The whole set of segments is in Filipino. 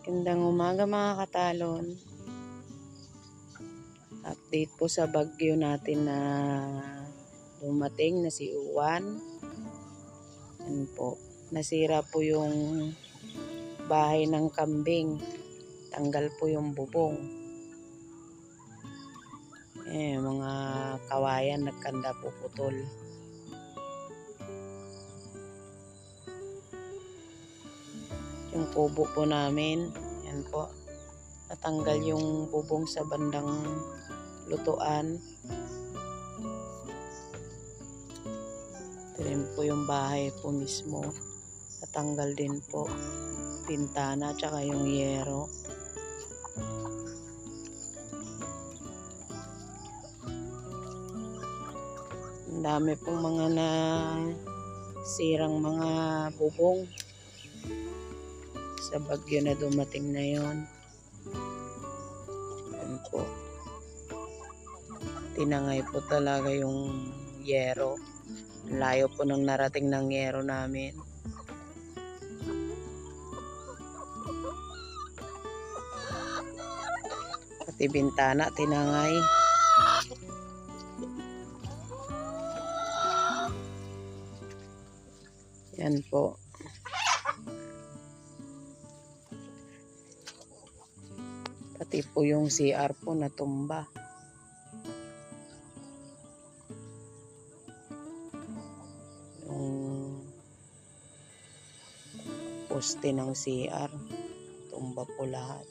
Magandang umaga mga katalon. Update po sa bagyo natin na dumating na si Uwan. Yan po. Nasira po yung bahay ng kambing. Tanggal po yung bubong. Mga kawayan nagkanda po putol. Yung kubo po namin, yan po. Natanggal yung bubong sa bandang lutuan. Ito rin po yung bahay po mismo. Natanggal din po. Pintana tsaka yung yero. Ang dami pong mga nasirang mga bubong sa bagyo na dumating na yon. Yan po. Tinangay po talaga yung yero. Layo po nang narating ng yero namin. Pati bintana tinangay. Yan po. Pati po yung CR po natumba. Yung poste ng CR tumba po lahat.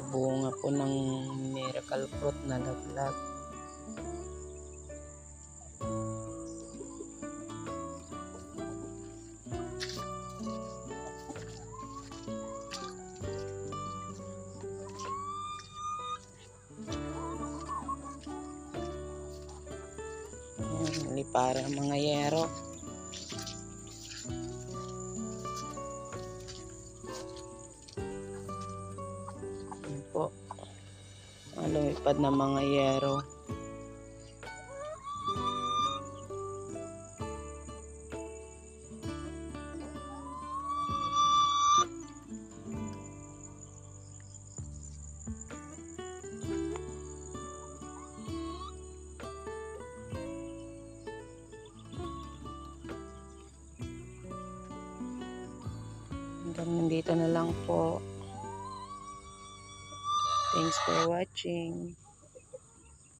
Bunga po ng miracle fruit na laglag. Para mga yero. Yan po. Lumipad na mga yero. Hanggang dito na lang po. Thanks for watching.